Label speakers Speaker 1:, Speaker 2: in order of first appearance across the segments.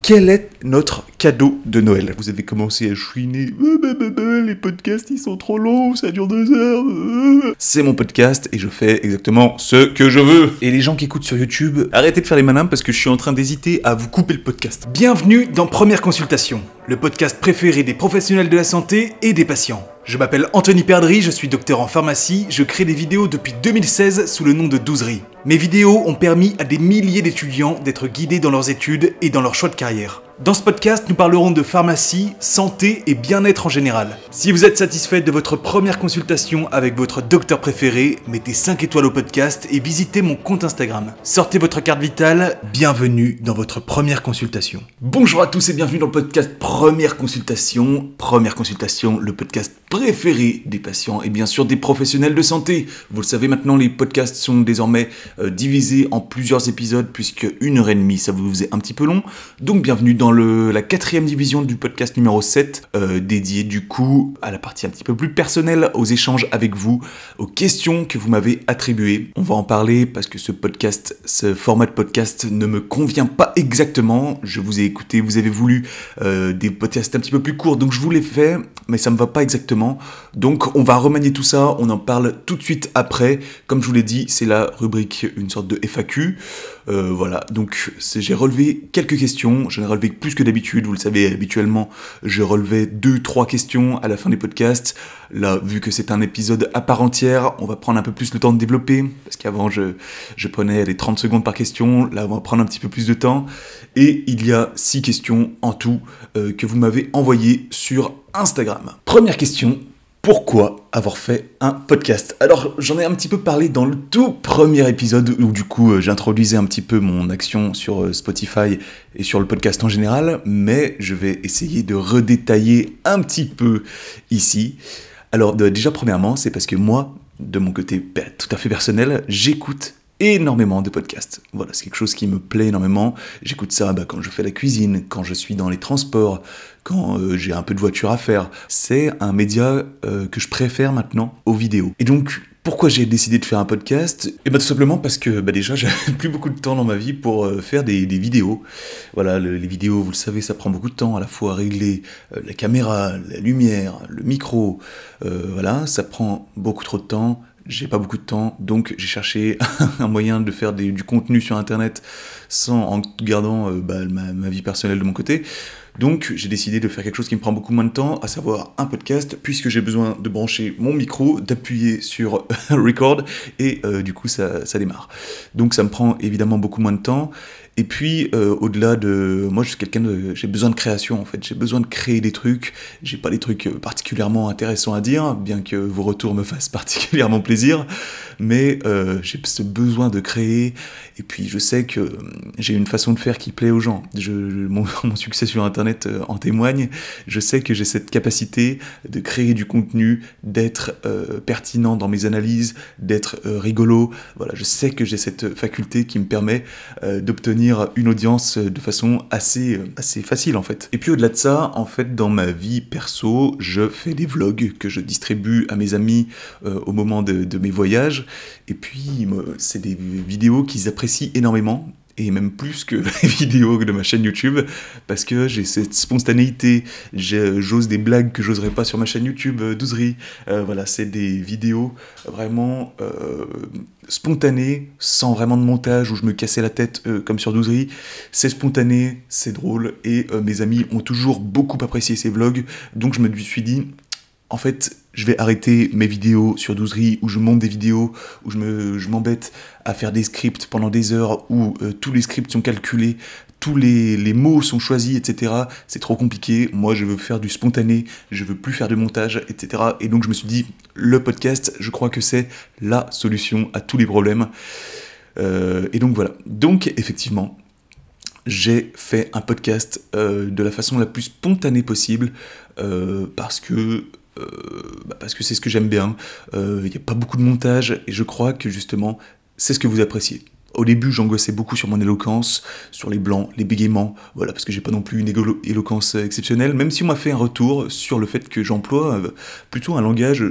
Speaker 1: Quel est notre cadeau de Noël? Vous avez commencé à chouiner. Les podcasts, ils sont trop longs, ça dure 2 heures. C'est mon podcast et je fais exactement ce que je veux. Et les gens qui écoutent sur YouTube, arrêtez de faire les malins parce que je suis en train d'hésiter à vous couper le podcast. Bienvenue dans Première Consultation, le podcast préféré des professionnels de la santé et des patients. Je m'appelle Anthony Perdry, je suis docteur en pharmacie, je crée des vidéos depuis 2016 sous le nom de Douzerie. Mes vidéos ont permis à des milliers d'étudiants d'être guidés dans leurs études et dans leur choix de carrière. Dans ce podcast, nous parlerons de pharmacie, santé et bien-être en général. Si vous êtes satisfait de votre première consultation avec votre docteur préféré, mettez 5 étoiles au podcast et visitez mon compte Instagram. Sortez votre carte vitale, bienvenue dans votre première consultation. Bonjour à tous et bienvenue dans le podcast Première Consultation. Première Consultation, le podcast préféré des patients et bien sûr des professionnels de santé. Vous le savez maintenant, les podcasts sont désormais divisés en plusieurs épisodes puisque 1h30 ça vous faisait un petit peu long. Donc bienvenue dans la 4e division du podcast numéro 7, dédié du coup à la partie un petit peu plus personnelle, aux échanges avec vous, aux questions que vous m'avez attribuées. On va en parler parce que ce format de podcast ne me convient pas exactement. Je vous ai écouté, vous avez voulu des podcasts un petit peu plus courts, donc je vous les fais, mais ça me va pas exactement. Donc on va remanier tout ça, on en parle tout de suite après. Comme je vous l'ai dit, c'est la rubrique, une sorte de FAQ. Voilà, donc j'ai relevé quelques questions, j'en ai relevé plus que d'habitude, vous le savez, habituellement je relevais 2-3 questions à la fin des podcasts. Là, vu que c'est un épisode à part entière, on va prendre un peu plus le temps de développer, parce qu'avant je prenais les 30 secondes par question, là on va prendre un petit peu plus de temps, et il y a 6 questions en tout que vous m'avez envoyées sur Instagram. Première question. Pourquoi avoir fait un podcast? Alors, j'en ai un petit peu parlé dans le tout premier épisode où du coup j'introduisais un petit peu mon action sur Spotify et sur le podcast en général, mais je vais essayer de redétailler un petit peu ici. Alors déjà premièrement, c'est parce que moi, de mon côté tout à fait personnel, j'écoute énormément de podcasts. Voilà, c'est quelque chose qui me plaît énormément. J'écoute ça quand je fais la cuisine, quand je suis dans les transports, quand j'ai un peu de voiture à faire. C'est un média que je préfère maintenant aux vidéos. Et donc, pourquoi j'ai décidé de faire un podcast? Et tout simplement parce que déjà, j'avais plus beaucoup de temps dans ma vie pour faire des vidéos. Voilà, les vidéos, vous le savez, ça prend beaucoup de temps à la fois à régler la caméra, la lumière, le micro. Voilà, ça prend beaucoup trop de temps. J'ai pas beaucoup de temps, donc j'ai cherché un moyen de faire du contenu sur internet en gardant ma vie personnelle de mon côté. Donc j'ai décidé de faire quelque chose qui me prend beaucoup moins de temps, à savoir un podcast, puisque j'ai besoin de brancher mon micro, d'appuyer sur record, et du coup ça démarre. Donc ça me prend évidemment beaucoup moins de temps. Et puis, au-delà de... Moi, je suis quelqu'un j'ai besoin de création, en fait. J'ai besoin de créer des trucs. J'ai pas des trucs particulièrement intéressants à dire, bien que vos retours me fassent particulièrement plaisir. Mais j'ai ce besoin de créer. Et puis, je sais que j'ai une façon de faire qui plaît aux gens. Mon succès sur Internet en témoigne. Je sais que j'ai cette capacité de créer du contenu, d'être pertinent dans mes analyses, d'être rigolo. Voilà, je sais que j'ai cette faculté qui me permet d'obtenir une audience de façon assez facile en fait. Et puis au-delà de ça, en fait, dans ma vie perso, je fais des vlogs que je distribue à mes amis au moment de mes voyages. Et puis, c'est des vidéos qu'ils apprécient énormément. Et même plus que les vidéos de ma chaîne YouTube, parce que j'ai cette spontanéité, j'ose des blagues que j'oserais pas sur ma chaîne YouTube, Douzerie. Voilà, c'est des vidéos vraiment spontanées, sans vraiment de montage, où je me cassais la tête comme sur Douzerie. C'est spontané, c'est drôle, et mes amis ont toujours beaucoup apprécié ces vlogs, donc je me suis dit... En fait, je vais arrêter mes vidéos sur Douzerie où je monte des vidéos, où je m'embête à faire des scripts pendant des heures, où tous les scripts sont calculés, tous les mots sont choisis, etc. C'est trop compliqué. Moi, je veux faire du spontané, je veux plus faire de montage, etc. Et donc, je me suis dit, le podcast, je crois que c'est la solution à tous les problèmes. Et donc, voilà. Donc, effectivement... J'ai fait un podcast de la façon la plus spontanée possible parce que c'est ce que j'aime bien. Il n'y a pas beaucoup de montage et je crois que justement c'est ce que vous appréciez. Au début, j'angoissais beaucoup sur mon éloquence, sur les blancs, les bégaiements, voilà, parce que j'ai pas non plus une éloquence exceptionnelle, même si on m'a fait un retour sur le fait que j'emploie plutôt un langage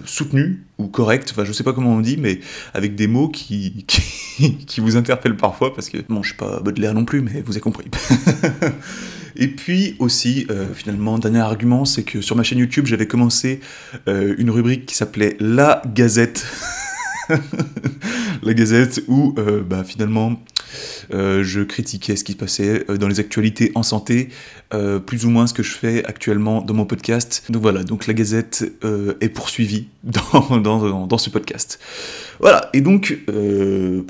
Speaker 1: soutenu, ou correct, enfin je sais pas comment on dit, mais avec des mots qui vous interpellent parfois, parce que, bon, je suis pas Baudelaire non plus, mais vous avez compris. Et puis aussi, finalement, dernier argument, c'est que sur ma chaîne YouTube, j'avais commencé une rubrique qui s'appelait La Gazette. La Gazette où finalement je critiquais ce qui se passait dans les actualités en santé, plus ou moins ce que je fais actuellement dans mon podcast. Donc voilà, donc la Gazette est poursuivie dans ce podcast. Voilà, et donc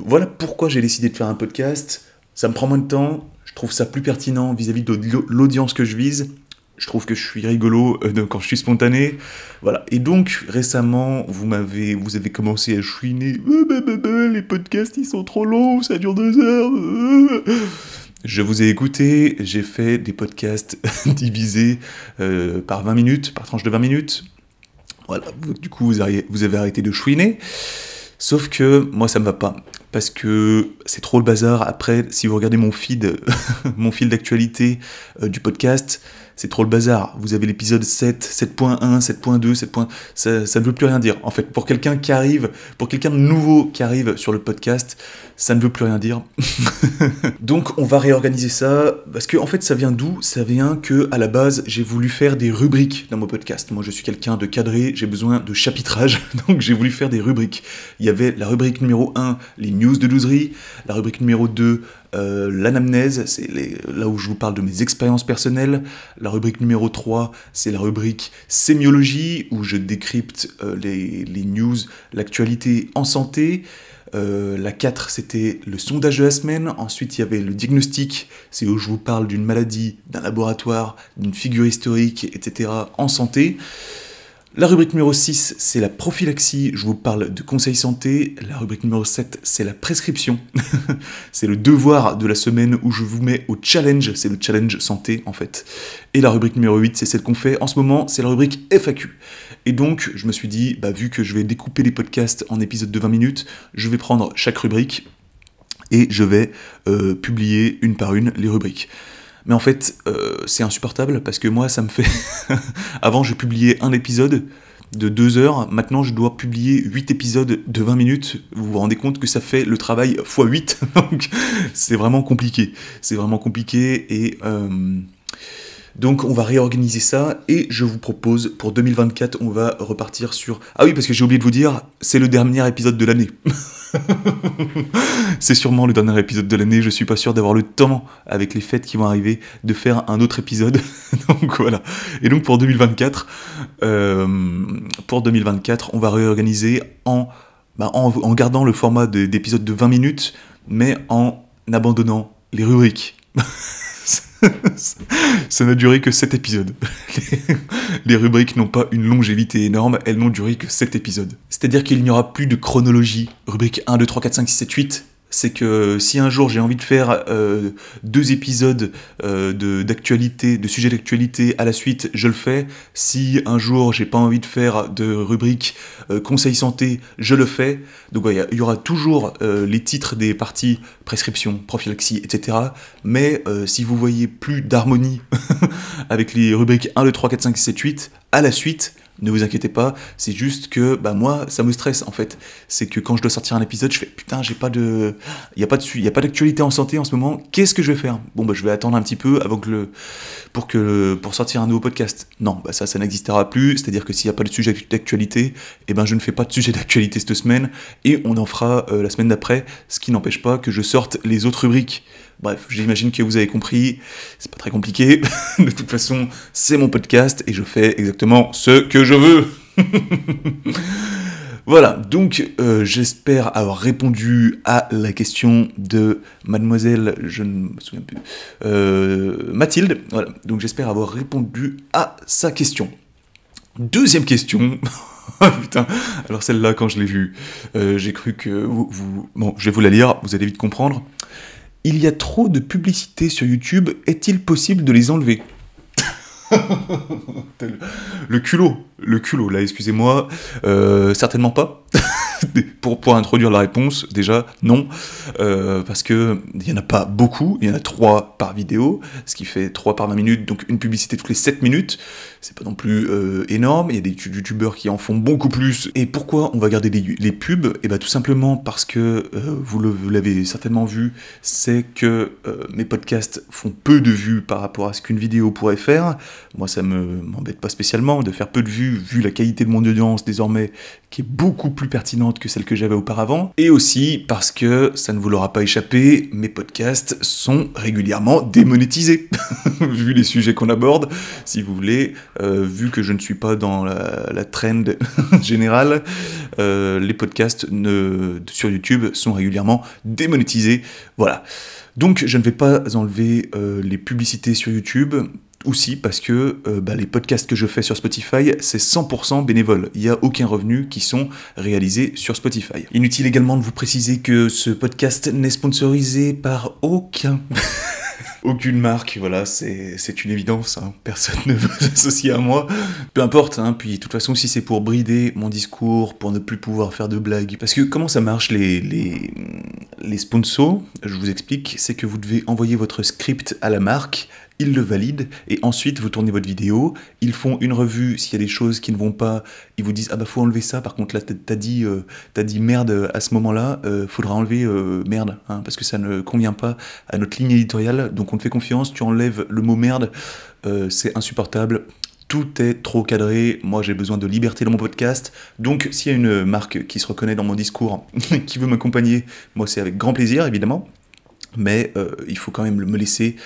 Speaker 1: voilà pourquoi j'ai décidé de faire un podcast. Ça me prend moins de temps, je trouve ça plus pertinent vis-à-vis de l'audience que je vise. Je trouve que je suis rigolo quand je suis spontané. Voilà. Et donc, récemment, vous avez commencé à chouiner. Les podcasts, ils sont trop longs, ça dure 2 heures. Je vous ai écouté, j'ai fait des podcasts divisés par 20 minutes, par tranche de 20 minutes. Voilà. Du coup, vous avez arrêté de chouiner. Sauf que moi, ça me va pas. Parce que c'est trop le bazar. Après, si vous regardez mon fil d'actualité du podcast, c'est trop le bazar. Vous avez l'épisode 7, 7.1, 7.2, 7. Ça ne veut plus rien dire. En fait, pour quelqu'un de nouveau qui arrive sur le podcast, ça ne veut plus rien dire. Donc, on va réorganiser ça. Parce que, en fait, ça vient d'où ? Ça vient que, à la base, j'ai voulu faire des rubriques dans mon podcast. Moi, je suis quelqu'un de cadré, j'ai besoin de chapitrage. Donc, j'ai voulu faire des rubriques. Il y avait la rubrique numéro 1, les news de douzerie. La rubrique numéro 2, l'anamnèse, c'est là où je vous parle de mes expériences personnelles. La rubrique numéro 3, c'est la rubrique sémiologie, où je décrypte les news, l'actualité en santé. La 4, c'était le sondage de la semaine. Ensuite, il y avait le diagnostic, c'est où je vous parle d'une maladie, d'un laboratoire, d'une figure historique, etc. en santé. La rubrique numéro 6, c'est la prophylaxie, je vous parle de conseils santé. La rubrique numéro 7, c'est la prescription. C'est le devoir de la semaine où je vous mets au challenge, c'est le challenge santé en fait. Et la rubrique numéro 8, c'est celle qu'on fait en ce moment, c'est la rubrique FAQ. Et donc, je me suis dit, vu que je vais découper les podcasts en épisodes de 20 minutes, je vais prendre chaque rubrique et je vais publier une par une les rubriques. Mais en fait, c'est insupportable parce que moi, ça me fait... Avant, je publiais un épisode de 2 heures. Maintenant, je dois publier 8 épisodes de 20 minutes. Vous vous rendez compte que ça fait le travail x 8. Donc, c'est vraiment compliqué. C'est vraiment compliqué et... Donc on va réorganiser ça et je vous propose pour 2024 on va repartir sur... Ah oui parce que j'ai oublié de vous dire, c'est le dernier épisode de l'année. C'est sûrement le dernier épisode de l'année, je suis pas sûr d'avoir le temps avec les fêtes qui vont arriver de faire un autre épisode. Donc voilà. Et donc pour 2024 on va réorganiser en gardant le format d'épisode de 20 minutes mais en abandonnant les rubriques. Ça n'a duré que 7 épisodes. Les rubriques n'ont pas une longévité énorme, elles n'ont duré que 7 épisodes. C'est-à-dire qu'il n'y aura plus de chronologie. Rubrique 1, 2, 3, 4, 5, 6, 7, 8. C'est que si un jour j'ai envie de faire 2 épisodes d'actualité, de sujets d'actualité à la suite, je le fais. Si un jour j'ai pas envie de faire de rubrique conseil santé, je le fais. Donc il y aura toujours les titres des parties prescription, prophylaxie, etc. Mais si vous voyez plus d'harmonie avec les rubriques 1, 2, 3, 4, 5, 6, 7, 8, à la suite, ne vous inquiétez pas, c'est juste que moi ça me stresse en fait. C'est que quand je dois sortir un épisode, je fais putain, il y a pas d'actualité en santé en ce moment. Qu'est-ce que je vais faire ? Bon je vais attendre un petit peu avant pour sortir un nouveau podcast. Non, ça n'existera plus. C'est-à-dire que s'il n'y a pas de sujet d'actualité, je ne fais pas de sujet d'actualité cette semaine et on en fera la semaine d'après. Ce qui n'empêche pas que je sorte les autres rubriques. Bref, j'imagine que vous avez compris, c'est pas très compliqué. De toute façon, c'est mon podcast et je fais exactement ce que je veux. Voilà, donc j'espère avoir répondu à la question de mademoiselle, je ne me souviens plus, Mathilde. Voilà, donc j'espère avoir répondu à sa question. Deuxième question. Oh putain, alors celle-là, quand je l'ai vue, j'ai cru que Bon, je vais vous la lire, vous allez vite comprendre. Il y a trop de publicités sur YouTube, est-il possible de les enlever ? Le culot, là, excusez-moi, certainement pas. pour introduire la réponse, déjà, non, parce que il y en a pas beaucoup, il y en a 3 par vidéo, ce qui fait 3 par 20 minutes, donc une publicité toutes les 7 minutes, c'est pas non plus énorme, il y a des youtubeurs qui en font beaucoup plus. Et pourquoi on va garder les pubs? Et bah tout simplement parce que, vous l'avez certainement vu, c'est que mes podcasts font peu de vues par rapport à ce qu'une vidéo pourrait faire. Moi ça m'embête pas spécialement de faire peu de vues, vu la qualité de mon audience désormais, qui est beaucoup plus pertinente que celle que j'avais auparavant, et aussi parce que, ça ne vous l'aura pas échappé, mes podcasts sont régulièrement démonétisés, vu les sujets qu'on aborde, si vous voulez, vu que je ne suis pas dans la trend générale, les podcasts sur YouTube sont régulièrement démonétisés, voilà. Donc je ne vais pas enlever les publicités sur YouTube, aussi parce que les podcasts que je fais sur Spotify, c'est 100% bénévole. Il n'y a aucun revenu qui sont réalisés sur Spotify. Inutile également de vous préciser que ce podcast n'est sponsorisé par aucune marque, voilà, c'est une évidence, hein. Personne ne veut s'associer à moi, peu importe, hein. Puis de toute façon si c'est pour brider mon discours, pour ne plus pouvoir faire de blagues, parce que comment ça marche les sponsors, je vous explique, c'est que vous devez envoyer votre script à la marque, ils le valident, et ensuite vous tournez votre vidéo, ils font une revue, s'il y a des choses qui ne vont pas, ils vous disent « Ah bah faut enlever ça, par contre là t'as dit merde à ce moment-là, faudra enlever merde, hein, parce que ça ne convient pas à notre ligne éditoriale, donc on te fait confiance, tu enlèves le mot merde, c'est insupportable. » Tout est trop cadré, moi j'ai besoin de liberté dans mon podcast, donc s'il y a une marque qui se reconnaît dans mon discours, qui veut m'accompagner, moi c'est avec grand plaisir évidemment, mais il faut quand même me laisser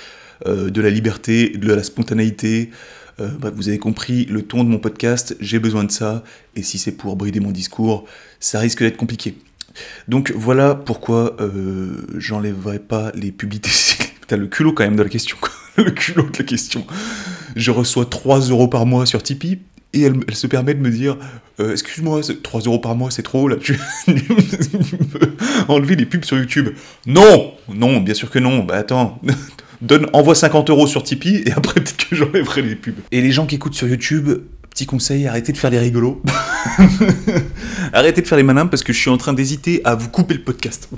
Speaker 1: de la liberté, de la spontanéité. Vous avez compris le ton de mon podcast, j'ai besoin de ça, et si c'est pour brider mon discours, ça risque d'être compliqué. Donc voilà pourquoi j'enlèverai pas les publicités. Putain, le culot quand même de la question, quoi. Le culot de la question. Je reçois 3 € par mois sur Tipeee, et elle se permet de me dire excuse-moi, 3 € par mois c'est trop, là, tu peux enlever les pubs sur YouTube. Non, bien sûr que non, bah attends... envoie 50 € sur Tipeee, et après peut-être que j'enlèverai les pubs. Et les gens qui écoutent sur YouTube, petit conseil, arrêtez de faire les rigolos. Arrêtez de faire les malins, parce que je suis en train d'hésiter à vous couper le podcast.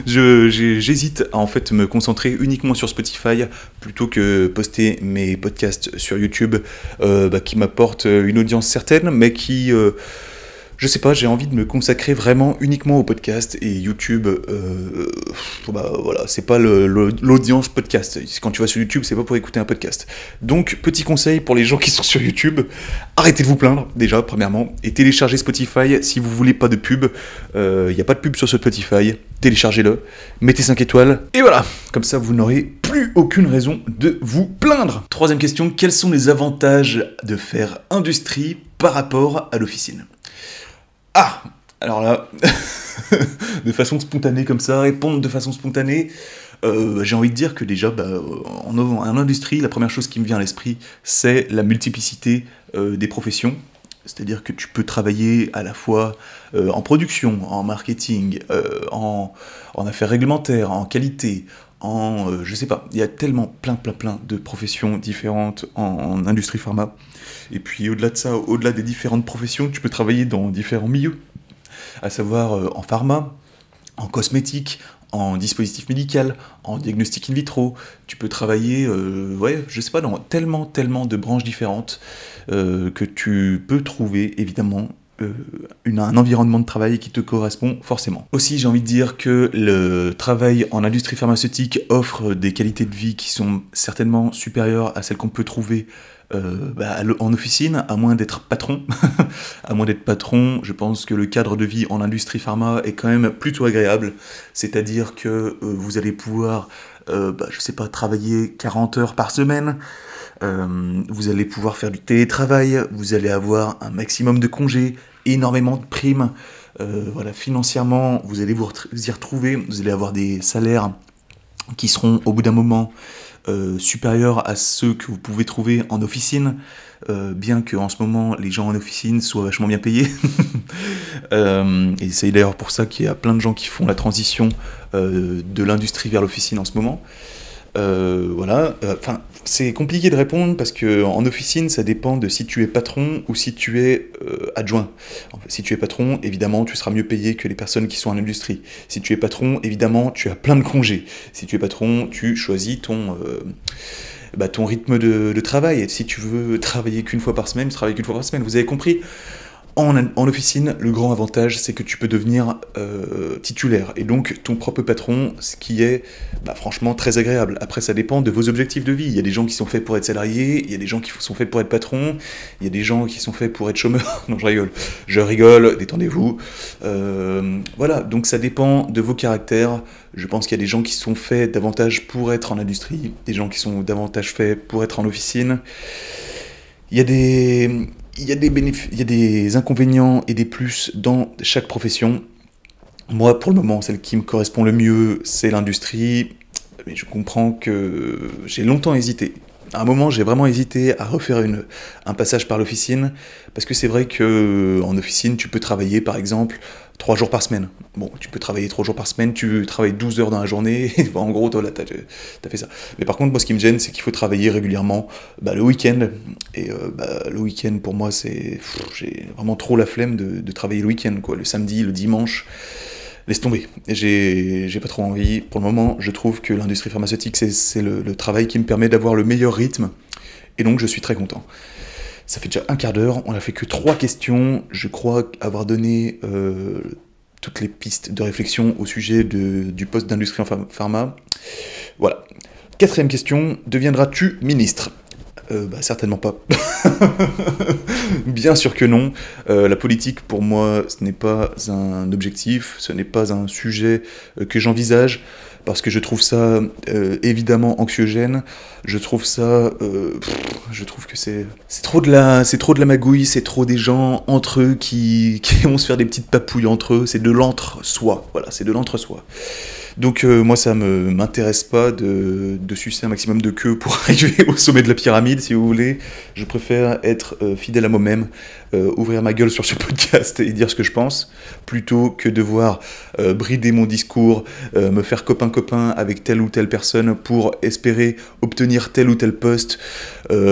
Speaker 1: J'hésite à en fait me concentrer uniquement sur Spotify, plutôt que poster mes podcasts sur YouTube, qui m'apportent une audience certaine, mais qui... je sais pas, j'ai envie de me consacrer vraiment uniquement au podcast, et YouTube, voilà, c'est pas l'audience podcast. Quand tu vas sur YouTube, c'est pas pour écouter un podcast. Donc, petit conseil pour les gens qui sont sur YouTube, arrêtez de vous plaindre, déjà, premièrement, et téléchargez Spotify si vous voulez pas de pub. Y a pas de pub sur ce Spotify, téléchargez-le, mettez 5 étoiles, et voilà, comme ça vous n'aurez plus aucune raison de vous plaindre. Troisième question, quels sont les avantages de faire industrie par rapport à l'officine ? Ah, alors là, de façon spontanée comme ça, répondre de façon spontanée, j'ai envie de dire que déjà, en industrie, la première chose qui me vient à l'esprit, c'est la multiplicité des professions. C'est-à-dire que tu peux travailler à la fois en production, en marketing, en affaires réglementaires, en qualité, je sais pas, il y a tellement plein de professions différentes en industrie pharma. Et puis au-delà de ça, au-delà des différentes professions, tu peux travailler dans différents milieux, à savoir en pharma, en cosmétique, en dispositif médical, en diagnostic in vitro. Tu peux travailler, je sais pas, dans tellement de branches différentes que tu peux trouver évidemment un environnement de travail qui te correspond forcément. Aussi, j'ai envie de dire que le travail en industrie pharmaceutique offre des qualités de vie qui sont certainement supérieures à celles qu'on peut trouver en officine, à moins d'être patron. À moins d'être patron, je pense que le cadre de vie en industrie pharma est quand même plutôt agréable. C'est-à-dire que vous allez pouvoir, je sais pas, travailler 40 heures par semaine. Vous allez pouvoir faire du télétravail, vous allez avoir un maximum de congés, énormément de primes, financièrement, vous allez vous y retrouver, vous allez avoir des salaires qui seront au bout d'un moment supérieurs à ceux que vous pouvez trouver en officine, bien qu'en ce moment les gens en officine soient vachement bien payés. Et c'est d'ailleurs pour ça qu'il y a plein de gens qui font la transition de l'industrie vers l'officine en ce moment. Voilà. Enfin, c'est compliqué de répondre parce que en officine, ça dépend de si tu es patron ou si tu es adjoint. En fait, si tu es patron, évidemment, tu seras mieux payé que les personnes qui sont en industrie. Si tu es patron, évidemment, tu as plein de congés. Si tu es patron, tu choisis ton rythme de travail. Et si tu veux travailler qu'une fois par semaine, tu travailles qu'une fois par semaine. Vous avez compris? En officine, le grand avantage, c'est que tu peux devenir titulaire, et donc ton propre patron, ce qui est franchement très agréable. Après, ça dépend de vos objectifs de vie. Il y a des gens qui sont faits pour être salariés, il y a des gens qui sont faits pour être patrons, il y a des gens qui sont faits pour être chômeurs. Non, je rigole, détendez-vous. Voilà, donc ça dépend de vos caractères. Je pense qu'il y a des gens qui sont faits davantage pour être en industrie, des gens qui sont davantage faits pour être en officine. Il y a des inconvénients et des plus dans chaque profession. Moi, pour le moment, celle qui me correspond le mieux, c'est l'industrie. Mais je comprends que j'ai longtemps hésité. À un moment, j'ai vraiment hésité à refaire un passage par l'officine, parce que c'est vrai qu'en officine, tu peux travailler, par exemple, 3 jours par semaine. Bon, tu peux travailler 3 jours par semaine, tu travailles 12 heures dans la journée, et en gros, toi, là, t'as fait ça. Mais par contre, moi, ce qui me gêne, c'est qu'il faut travailler régulièrement le week-end. Et le week-end, pour moi, j'ai vraiment trop la flemme de travailler le week-end, quoi. Le samedi, le dimanche, laisse tomber. J'ai pas trop envie. Pour le moment, je trouve que l'industrie pharmaceutique, c'est le travail qui me permet d'avoir le meilleur rythme. Et donc, je suis très content. Ça fait déjà un quart d'heure, on n'a fait que 3 questions. Je crois avoir donné toutes les pistes de réflexion au sujet du poste d'industrie en pharma. Voilà. 4e question, deviendras-tu ministre ? Certainement pas. Bien sûr que non. La politique, pour moi, ce n'est pas un objectif, ce n'est pas un sujet que j'envisage, parce que je trouve ça évidemment anxiogène. Je trouve que c'est trop de la magouille, c'est trop des gens entre eux qui vont se faire des petites papouilles entre eux. C'est de l'entre-soi. Voilà, c'est de l'entre-soi. Donc moi, ça m'intéresse pas de sucer un maximum de queue pour arriver au sommet de la pyramide, si vous voulez. Je préfère être fidèle à moi-même, ouvrir ma gueule sur ce podcast et dire ce que je pense, plutôt que devoir brider mon discours, me faire copain-copain avec telle ou telle personne pour espérer obtenir tel ou tel poste.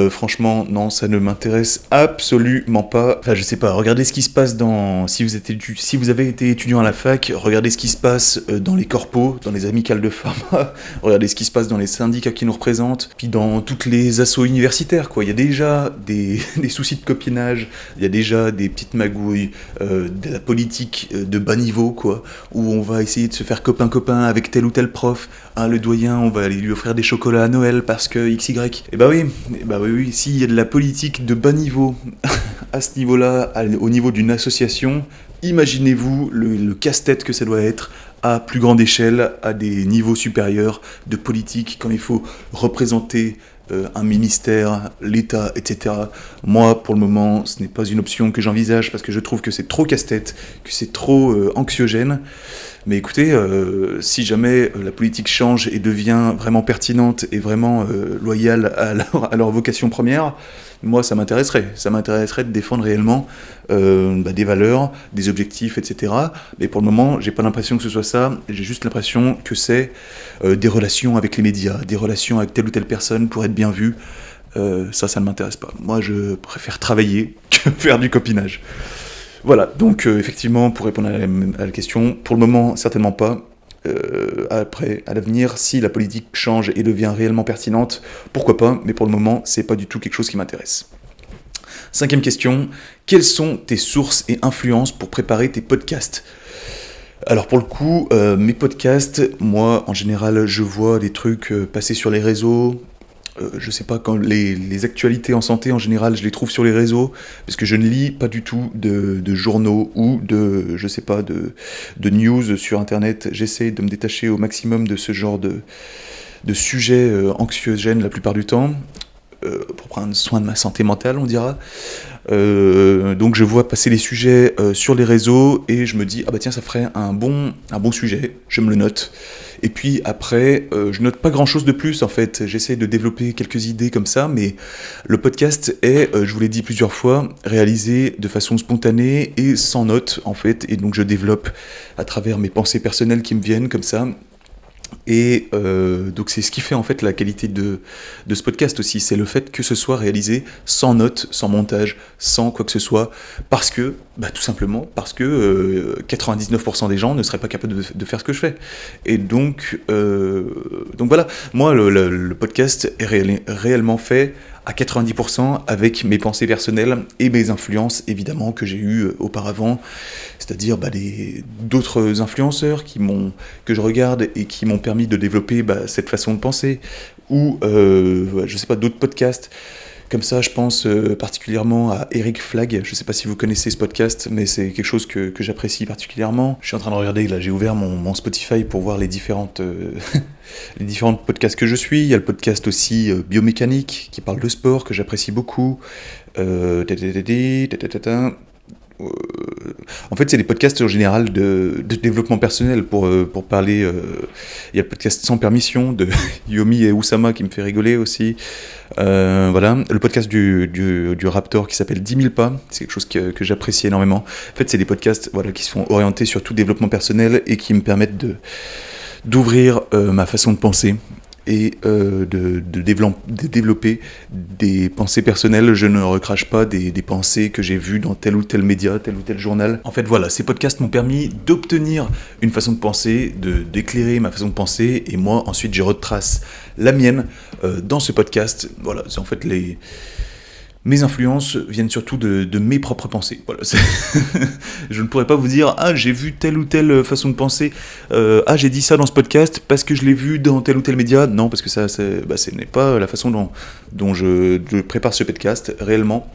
Speaker 1: Franchement, non, ça ne m'intéresse absolument pas. Enfin, je sais pas, regardez ce qui se passe si vous avez été étudiant à la fac, regardez ce qui se passe dans les corpos, dans les amicales de pharma, regardez ce qui se passe dans les syndicats qui nous représentent, puis dans toutes les assos universitaires, quoi. Il y a déjà des soucis de copinage, il y a déjà des petites magouilles, de la politique de bas niveau, quoi, où on va essayer de se faire copain-copain avec tel ou tel prof. Hein, le doyen, on va aller lui offrir des chocolats à Noël parce que XY. Et oui, s'il y a de la politique de bas niveau, à ce niveau-là, au niveau d'une association, imaginez-vous le casse-tête que ça doit être à plus grande échelle, à des niveaux supérieurs de politique, quand il faut représenter un ministère, l'État, etc. Moi, pour le moment, ce n'est pas une option que j'envisage, parce que je trouve que c'est trop casse-tête, que c'est trop anxiogène. Mais écoutez, si jamais la politique change et devient vraiment pertinente et vraiment loyale à leur vocation première, moi, ça m'intéresserait. Ça m'intéresserait de défendre réellement des valeurs, des objectifs, etc. Mais pour le moment, j'ai pas l'impression que ce soit ça. J'ai juste l'impression que c'est des relations avec les médias, des relations avec telle ou telle personne pour être bien vu. Ça ne m'intéresse pas. Moi, je préfère travailler que faire du copinage. Voilà, donc effectivement, pour répondre à la question, pour le moment, certainement pas. Après, à l'avenir, si la politique change et devient réellement pertinente, pourquoi pas, mais pour le moment, c'est pas du tout quelque chose qui m'intéresse. 5e question, quelles sont tes sources et influences pour préparer tes podcasts ? Alors pour le coup, mes podcasts, moi, en général, je vois des trucs passer sur les réseaux. Je sais pas, quand les actualités en santé, en général, je les trouve sur les réseaux, parce que je ne lis pas du tout de journaux ou de news sur Internet. J'essaie de me détacher au maximum de ce genre de sujets anxiogènes la plupart du temps, pour prendre soin de ma santé mentale, on dira. Donc je vois passer les sujets sur les réseaux, et je me dis, ah bah tiens, ça ferait un bon sujet, je me le note. Et puis après, je note pas grand-chose de plus, en fait. J'essaie de développer quelques idées comme ça, mais le podcast est, je vous l'ai dit plusieurs fois, réalisé de façon spontanée et sans notes, en fait. Et donc je développe à travers mes pensées personnelles qui me viennent comme ça. Et donc c'est ce qui fait en fait la qualité de ce podcast aussi, c'est le fait que ce soit réalisé sans notes, sans montage, sans quoi que ce soit, parce que, tout simplement, parce que 99% des gens ne seraient pas capables de faire ce que je fais. Et donc voilà, moi le podcast est réellement fait à 90% avec mes pensées personnelles et mes influences évidemment que j'ai eues auparavant, c'est-à-dire d'autres influenceurs que je regarde et qui m'ont permis de développer cette façon de penser, ou je sais pas, d'autres podcasts. Comme ça, je pense particulièrement à Eric Flagg. Je ne sais pas si vous connaissez ce podcast, mais c'est quelque chose que j'apprécie particulièrement. Je suis en train de regarder, là, j'ai ouvert mon Spotify pour voir les différentes podcasts que je suis. Il y a le podcast aussi Biomécanique, qui parle de sport, que j'apprécie beaucoup. En fait, c'est des podcasts en général de développement personnel pour parler. Il y a le podcast Sans Permission de Yomi et Oussama qui me fait rigoler aussi. Voilà, le podcast du Raptor qui s'appelle 10 000 pas, c'est quelque chose que j'apprécie énormément. En fait, c'est des podcasts qui sont orientés sur tout développement personnel et qui me permettent d'ouvrir ma façon de penser et de développer des pensées personnelles. Je ne recrache pas des pensées que j'ai vues dans tel ou tel média, tel ou tel journal. En fait, voilà, ces podcasts m'ont permis d'obtenir une façon de penser, d'éclairer ma façon de penser, et moi, ensuite, je retrace la mienne dans ce podcast. Voilà, c'est en fait mes influences viennent surtout de mes propres pensées. Voilà, je ne pourrais pas vous dire « Ah, j'ai vu telle ou telle façon de penser. Ah, j'ai dit ça dans ce podcast parce que je l'ai vu dans tel ou tel média. » Non, parce que ça, ce n'est pas la façon dont je prépare ce podcast, réellement.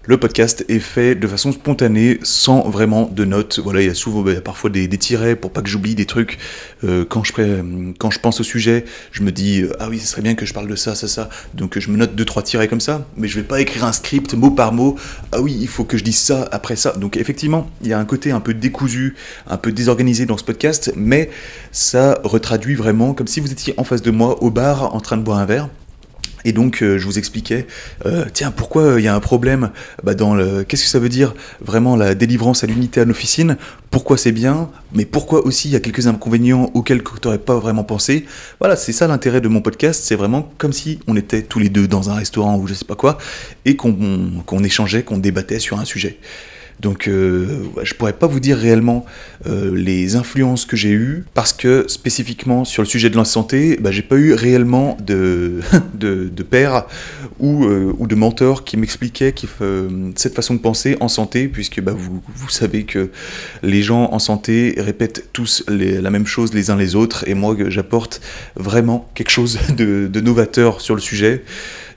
Speaker 1: Le podcast est fait de façon spontanée, sans vraiment de notes. Voilà, il y a parfois des tirets pour pas que j'oublie des trucs. Quand je pense au sujet, je me dis ah oui, ce serait bien que je parle de ça, ça. Donc je me note 2-3 tirets comme ça, mais je vais pas écrire un script mot par mot. Ah oui, il faut que je dise ça après ça. Donc effectivement, il y a un côté un peu décousu, un peu désorganisé dans ce podcast, mais ça retraduit vraiment comme si vous étiez en face de moi au bar en train de boire un verre. Et donc je vous expliquais, tiens, pourquoi il y a un problème qu'est-ce que ça veut dire vraiment la délivrance à l'unité à l'officine, pourquoi c'est bien, mais pourquoi aussi il y a quelques inconvénients auxquels tu n'aurais pas vraiment pensé. Voilà, c'est ça l'intérêt de mon podcast, c'est vraiment comme si on était tous les deux dans un restaurant ou je sais pas quoi, et qu'on échangeait, qu'on débattait sur un sujet. Donc je pourrais pas vous dire réellement les influences que j'ai eues, parce que spécifiquement sur le sujet de la santé, j'ai pas eu réellement de père ou de mentor qui m'expliquait cette façon de penser en santé, puisque vous savez que les gens en santé répètent tous la même chose les uns les autres, et moi j'apporte vraiment quelque chose de novateur sur le sujet.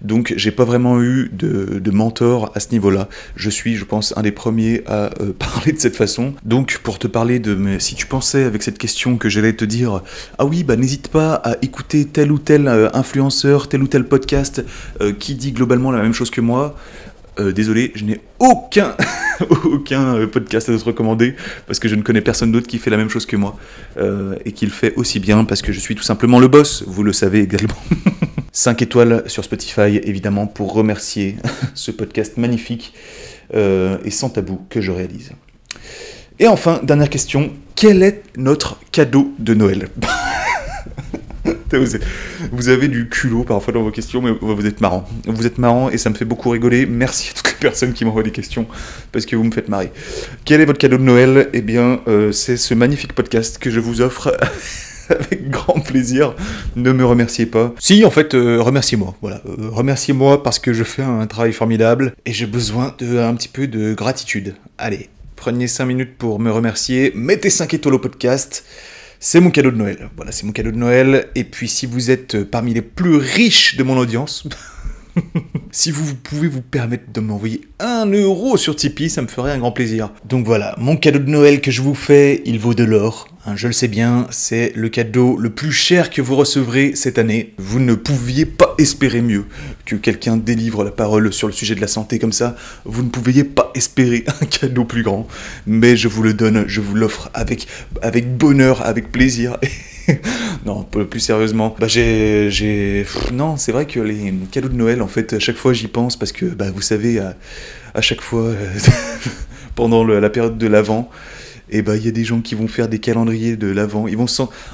Speaker 1: Donc j'ai pas vraiment eu de mentor à ce niveau-là. Je suis, je pense, un des premiers à parler de cette façon. Donc pour te parler mais si tu pensais avec cette question que j'allais te dire ah oui, n'hésite pas à écouter tel ou tel influenceur, tel ou tel podcast qui dit globalement la même chose que moi. Désolé, je n'ai aucun podcast à te recommander, parce que je ne connais personne d'autre qui fait la même chose que moi, et qui le fait aussi bien, parce que je suis tout simplement le boss, vous le savez également. 5 étoiles sur Spotify, évidemment, pour remercier ce podcast magnifique et sans tabou que je réalise. Et enfin, dernière question, quel est notre cadeau de Noël ? Vous avez du culot parfois dans vos questions, mais vous êtes marrant. Vous êtes marrant et ça me fait beaucoup rigoler. Merci à toutes les personnes qui m'envoient des questions, parce que vous me faites marrer. Quel est votre cadeau de Noël ? Eh bien, c'est ce magnifique podcast que je vous offre avec grand plaisir. Ne me remerciez pas. Si, en fait, remerciez-moi. Voilà, remerciez-moi parce que je fais un travail formidable et j'ai besoin d'un petit peu de gratitude. Allez, prenez 5 minutes pour me remercier. Mettez 5 étoiles au podcast. C'est mon cadeau de Noël. Voilà, c'est mon cadeau de Noël. Et puis, si vous êtes parmi les plus riches de mon audience, si vous pouvez vous permettre de m'envoyer 1 euro sur Tipeee, ça me ferait un grand plaisir. Donc voilà, mon cadeau de Noël que je vous fais, il vaut de l'or. Je le sais bien, c'est le cadeau le plus cher que vous recevrez cette année. Vous ne pouviez pas espérer mieux que quelqu'un délivre la parole sur le sujet de la santé comme ça. Vous ne pouviez pas espérer un cadeau plus grand. Mais je vous le donne, je vous l'offre avec bonheur, avec plaisir. Non, plus sérieusement, non, c'est vrai que les cadeaux de Noël, en fait, à chaque fois j'y pense, parce que, vous savez, à chaque fois, pendant la période de l'Avent, et bah il y a des gens qui vont faire des calendriers de l'Avent.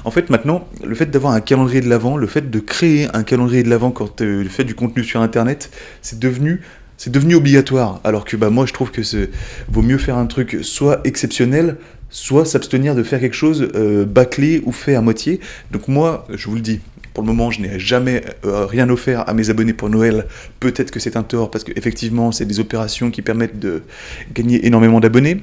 Speaker 1: En fait, maintenant, le fait d'avoir un calendrier de l'Avent, le fait de créer un calendrier de l'Avent quand tu fais du contenu sur Internet, c'est devenu obligatoire. Alors que bah moi, je trouve que vaut mieux faire un truc soit exceptionnel, soit s'abstenir de faire quelque chose bâclé ou fait à moitié. Donc moi, je vous le dis, pour le moment, je n'ai jamais rien offert à mes abonnés pour Noël. Peut-être que c'est un tort, parce qu'effectivement, c'est des opérations qui permettent de gagner énormément d'abonnés.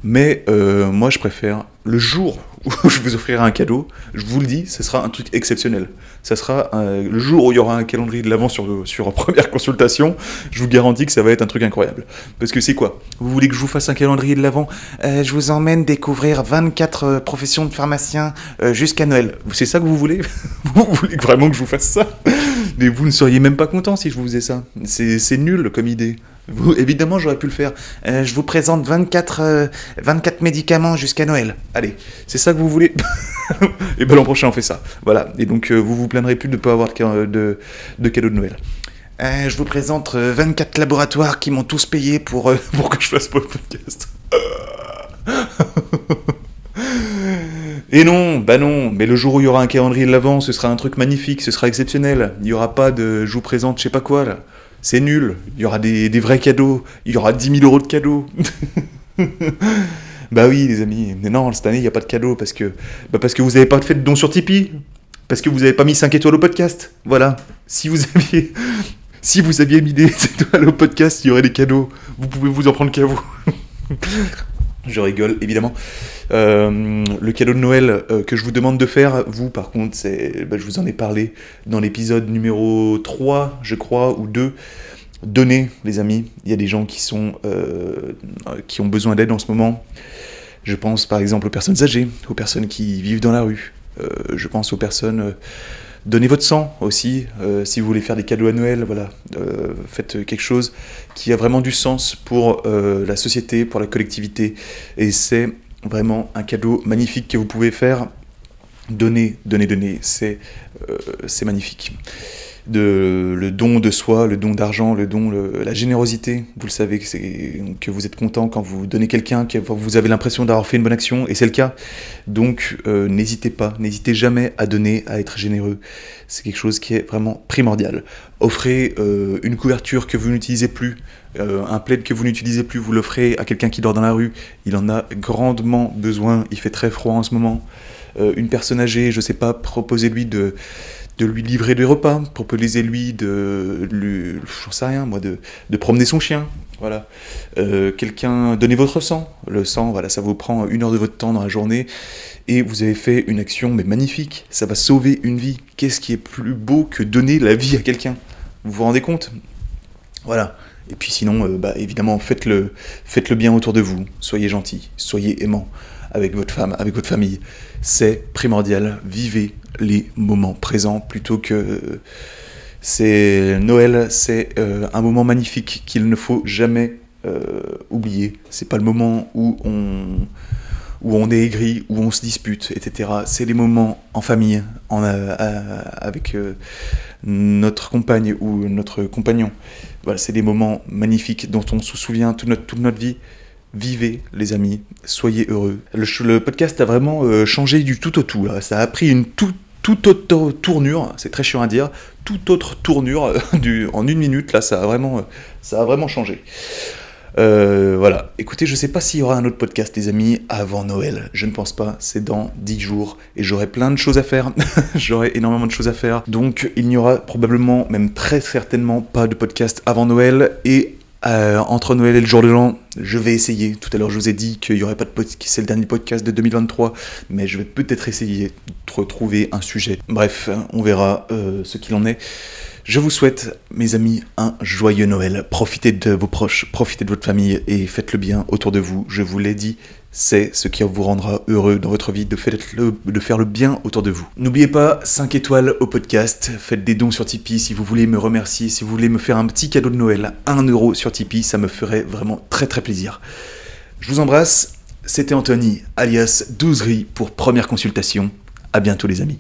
Speaker 1: Mais moi, je préfère, le jour où je vous offrirai un cadeau, je vous le dis, ce sera un truc exceptionnel. Ça sera le jour où il y aura un calendrier de l'Avent sur première consultation, je vous garantis que ça va être un truc incroyable. Parce que c'est quoi? Vous voulez que je vous fasse un calendrier de l'Avent? Je vous emmène découvrir 24 professions de pharmacien jusqu'à Noël. C'est ça que vous voulez? Vous voulez vraiment que je vous fasse ça? Mais vous ne seriez même pas content si je vous faisais ça. C'est nul comme idée. Évidemment, j'aurais pu le faire. Je vous présente 24 médicaments jusqu'à Noël. Allez, c'est ça que vous voulez? Et ben l'an prochain, on fait ça. Voilà. Et donc, vous vous plaindrez plus de ne pas avoir de cadeau de Noël. Je vous présente 24 laboratoires qui m'ont tous payé pour que je fasse pas le podcast. Et non, bah non, mais le jour où il y aura un calendrier de l'Avent, ce sera un truc magnifique, ce sera exceptionnel. Il n'y aura pas de je vous présente je sais pas quoi là. C'est nul, il y aura des vrais cadeaux, il y aura 10 000 euros de cadeaux. Bah oui les amis, mais non, cette année il n'y a pas de cadeaux parce que vous n'avez pas fait de don sur Tipeee, parce que vous n'avez pas mis 5 étoiles au podcast, voilà. Si vous aviez mis des étoiles au podcast, il y aurait des cadeaux, vous pouvez vous en prendre qu'à vous. Je rigole, évidemment. Le cadeau de Noël que je vous demande de faire, vous, par contre, je vous en ai parlé dans l'épisode numéro 3, je crois, ou 2. Donnez, les amis. Il y a des gens qui ont besoin d'aide en ce moment. Je pense, par exemple, aux personnes âgées, aux personnes qui vivent dans la rue. Je pense aux personnes... Donnez votre sang aussi, si vous voulez faire des cadeaux à Noël, voilà. Faites quelque chose qui a vraiment du sens pour la société, pour la collectivité. Et c'est vraiment un cadeau magnifique que vous pouvez faire. Donnez, c'est magnifique. Le don de soi, le don d'argent, la générosité, vous le savez que vous êtes content quand vous donnez quelqu'un, que vous avez l'impression d'avoir fait une bonne action, et c'est le cas. Donc n'hésitez jamais à donner, à être généreux. C'est quelque chose qui est vraiment primordial. Offrez une couverture que vous n'utilisez plus, un plaid que vous n'utilisez plus, vous l'offrez à quelqu'un qui dort dans la rue, il en a grandement besoin, il fait très froid en ce moment. Une personne âgée, je sais pas, proposez-lui de lui livrer des repas, proposez-lui j'en sais rien moi, de promener son chien, voilà. Donnez votre sang, le sang, voilà, ça vous prend 1 heure de votre temps dans la journée, et vous avez fait une action, mais magnifique, ça va sauver une vie. Qu'est-ce qui est plus beau que donner la vie à quelqu'un? Vous vous rendez compte? Voilà. Et puis sinon, évidemment, faites le bien autour de vous, soyez gentils, soyez aimants avec votre femme, avec votre famille, c'est primordial, vivez les moments présents plutôt que... Noël, c'est un moment magnifique qu'il ne faut jamais oublier. C'est pas le moment où on est aigri, où on se dispute, etc. C'est les moments en famille, avec notre compagne ou notre compagnon. Voilà, c'est des moments magnifiques dont on se souvient toute notre vie. Vivez, les amis, soyez heureux. Le podcast a vraiment changé du tout au tout, là. Ça a pris une toute autre tournure, c'est très chiant à dire, toute autre tournure en 1 minute, là, ça a vraiment changé. Voilà, écoutez, je sais pas s'il y aura un autre podcast, les amis, avant Noël, je ne pense pas, c'est dans 10 jours, et j'aurai plein de choses à faire, j'aurai énormément de choses à faire, donc il n'y aura probablement, même très certainement, pas de podcast avant Noël, et entre Noël et le jour de l'an, je vais essayer. Tout à l'heure, je vous ai dit qu'il n'y aurait pas de podcast, c'est le dernier podcast de 2023, mais je vais peut-être essayer de retrouver un sujet. Bref, on verra ce qu'il en est. Je vous souhaite, mes amis, un joyeux Noël. Profitez de vos proches, profitez de votre famille et faites le bien autour de vous. Je vous l'ai dit, c'est ce qui vous rendra heureux dans votre vie, de faire le bien autour de vous. N'oubliez pas, 5 étoiles au podcast, faites des dons sur Tipeee si vous voulez me remercier, si vous voulez me faire un petit cadeau de Noël, 1 euro sur Tipeee, ça me ferait vraiment très très plaisir. Je vous embrasse, c'était Anthony, alias Douzerie pour première consultation. À bientôt les amis.